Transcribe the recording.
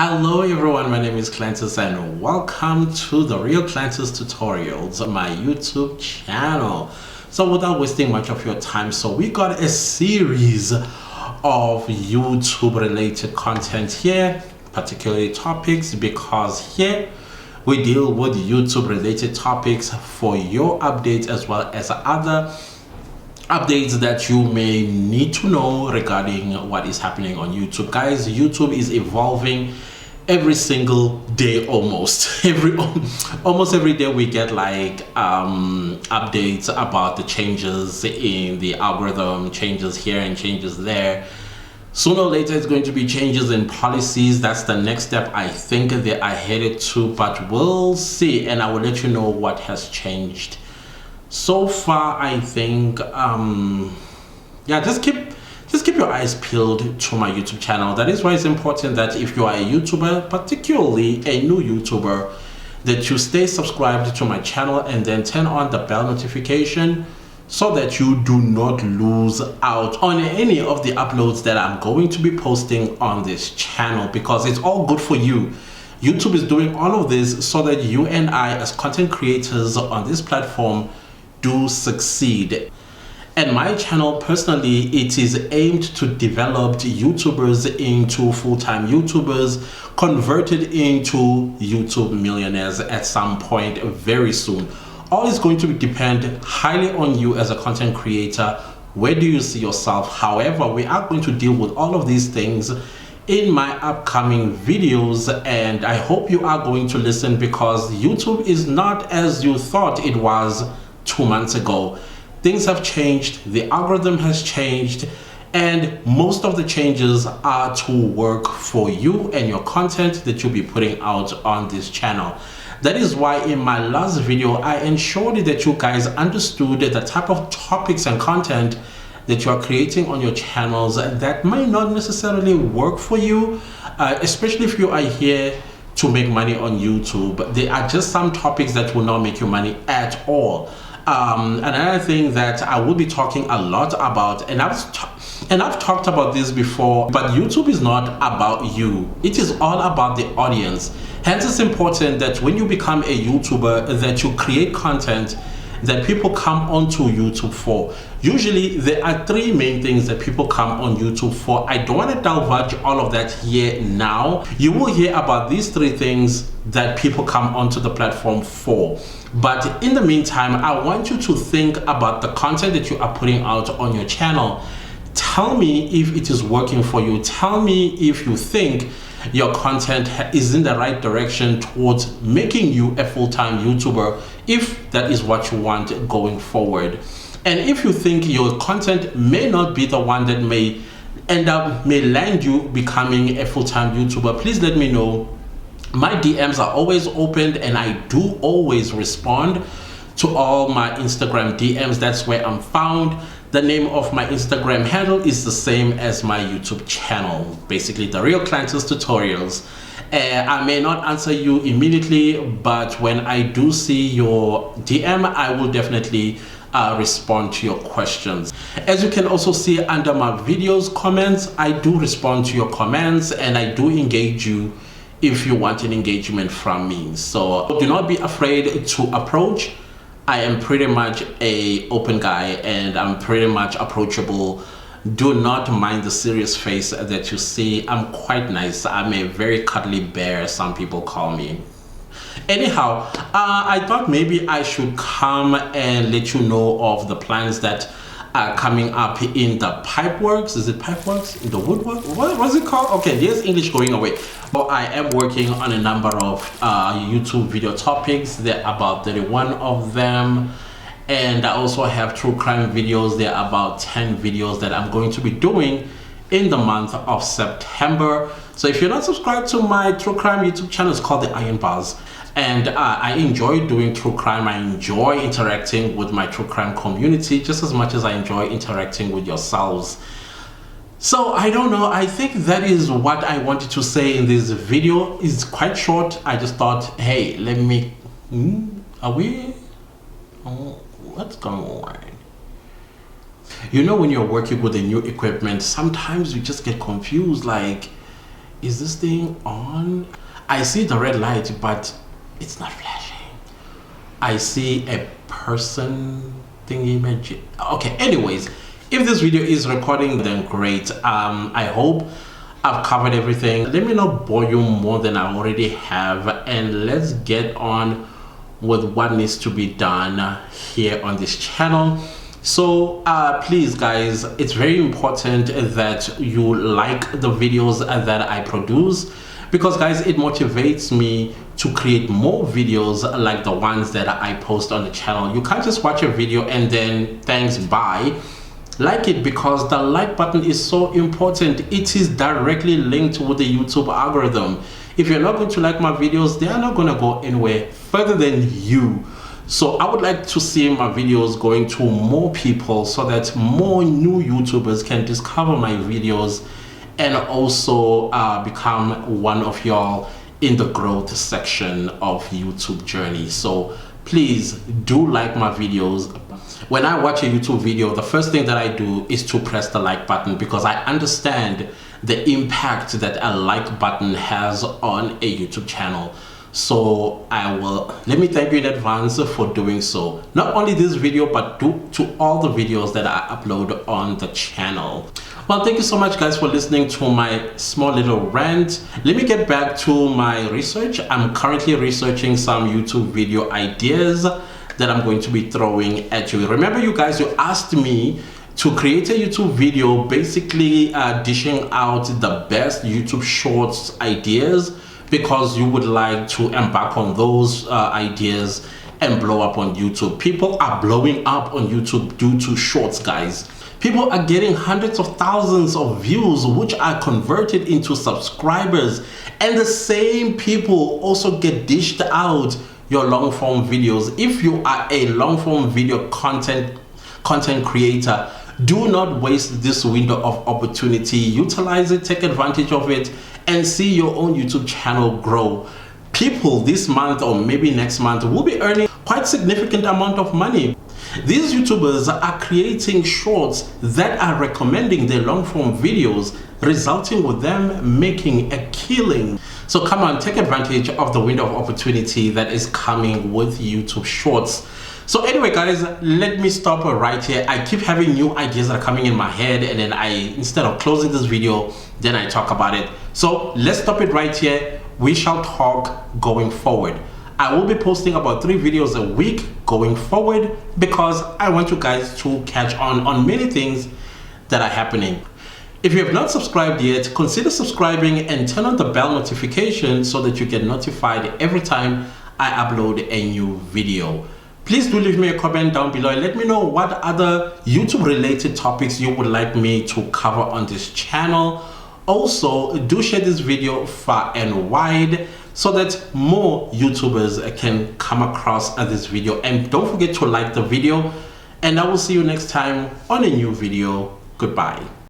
Hello everyone, my name is Clantis and welcome to the Real Clantis Tutorials, my YouTube channel. So without wasting much of your time, so we got a series of YouTube related content here, particularly topics, because here we deal with YouTube related topics for your updates as well as other updates that you may need to know regarding what is happening on YouTube. Guys, YouTube is evolving every single day. Almost every day we get like updates about the changes in the algorithm, changes here and changes there. Sooner or later it's going to be changes in policies. That's the next step I think they are headed to, but we'll see, and I will let you know what has changed so far. I think yeah, just keep your eyes peeled to my YouTube channel. That is why it's important that if you are a YouTuber, particularly a new YouTuber, that you stay subscribed to my channel and then turn on the bell notification so that you do not lose out on any of the uploads that I'm going to be posting on this channel, because it's all good for you. YouTube is doing all of this so that you and I as content creators on this platform do succeed. And my channel personally, it is aimed to develop YouTubers into full-time YouTubers, converted into YouTube millionaires at some point very soon. All is going to depend highly on you as a content creator. Where do you see yourself? However, we are going to deal with all of these things in my upcoming videos, and I hope you are going to listen, because YouTube is not as you thought it was 2 months ago. Things have changed, the algorithm has changed, and most of the changes are to work for you and your content that you'll be putting out on this channel. That is why in my last video I ensured that you guys understood the type of topics and content that you are creating on your channels that might not necessarily work for you, especially if you are here to make money on YouTube. There are just some topics that will not make you money at all. Another thing that I will be talking a lot about, and I've talked about this before, but YouTube is not about you. It is all about the audience. Hence, it's important that when you become a YouTuber, that you create content that people come onto YouTube for. Usually there are three main things that people come on YouTube for. I don't want to divulge all of that here now. You will hear about these three things that people come onto the platform for. But in the meantime, I want you to think about the content that you are putting out on your channel. Tell me if it is working for you. Tell me if you think your content is in the right direction towards making you a full-time YouTuber, if that is what you want going forward. And if you think your content may not be the one that may land you becoming a full-time YouTuber, please let me know. My DMs are always opened and I do always respond to all my Instagram DMs. That's where I'm found. The name of my Instagram handle is the same as my YouTube channel, basically the Real Clantis Tutorials. I may not answer you immediately, but when I do see your DM, I will definitely respond to your questions. As you can also see under my videos comments, I do respond to your comments and I do engage you if you want an engagement from me. So do not be afraid to approach. I am pretty much an open guy and I'm pretty much approachable. Do not mind the serious face that you see. I'm quite nice. I'm a very cuddly bear, some people call me. Anyhow, I thought maybe I should come and let you know of the plans that are coming up in the pipeworks. Is it pipeworks? In the woodwork? What's it called? Okay, there's English going away. But I am working on a number of YouTube video topics. There are about 31 of them. And I also have true crime videos. There are about 10 videos that I'm going to be doing in the month of September. So if you're not subscribed to my true crime YouTube channel, it's called the Iron Bars. And I enjoy doing true crime. I enjoy interacting with my true crime community just as much as I enjoy interacting with yourselves. So I don't know, I think that is what I wanted to say in this video. It's quite short. I just thought, hey, let me, what's going on? You know, when you're working with a new equipment, sometimes you just get confused, like is this thing on? I see the red light, but it's not flashing. I see a person thingy magic. Okay, anyways, if this video is recording, then great. I hope I've covered everything. Let me not bore you more than I already have, and let's get on with what needs to be done here on this channel. So please guys, it's very important that you like the videos that I produce, because guys, it motivates me to create more videos like the ones that I post on the channel. You can't just watch a video and then thanks, bye. Like it, because the like button is so important. It is directly linked with the YouTube algorithm. If you're not going to like my videos, they are not going to go anywhere further than you. So I would like to see my videos going to more people so that more new YouTubers can discover my videos and also become one of y'all in the growth section of YouTube journey. So please do like my videos. When I watch a YouTube video, the first thing that I do is to press the like button, because I understand the impact that a like button has on a YouTube channel. So let me thank you in advance for doing so. Not only this video, but to all the videos that I upload on the channel. Well, thank you so much guys for listening to my small little rant. Let me get back to my research. I'm currently researching some YouTube video ideas that I'm going to be throwing at you. Remember, you guys, you asked me to create a YouTube video basically dishing out the best YouTube shorts ideas, because you would like to embark on those ideas and blow up on YouTube. People are blowing up on YouTube due to shorts, guys. People are getting hundreds of thousands of views, which are converted into subscribers. And the same people also get dished out your long form videos. If you are a long form video content creator, do not waste this window of opportunity. Utilize it, take advantage of it, and see your own YouTube channel grow. People this month or maybe next month will be earning quite significant amount of money. These YouTubers are creating shorts that are recommending their long form videos, resulting with them making a killing. So come on, take advantage of the window of opportunity that is coming with YouTube shorts. So anyway guys, let me stop right here. I keep having new ideas that are coming in my head, and then instead of closing this video, then I talk about it. So let's stop it right here. We shall talk going forward. I will be posting about 3 videos a week going forward, because I want you guys to catch on many things that are happening. If you have not subscribed yet, consider subscribing and turn on the bell notification so that you get notified every time I upload a new video. Please do leave me a comment down below and let me know what other YouTube related topics you would like me to cover on this channel. Also, do share this video far and wide so that more YouTubers can come across this video. And don't forget to like the video, and I will see you next time on a new video. Goodbye.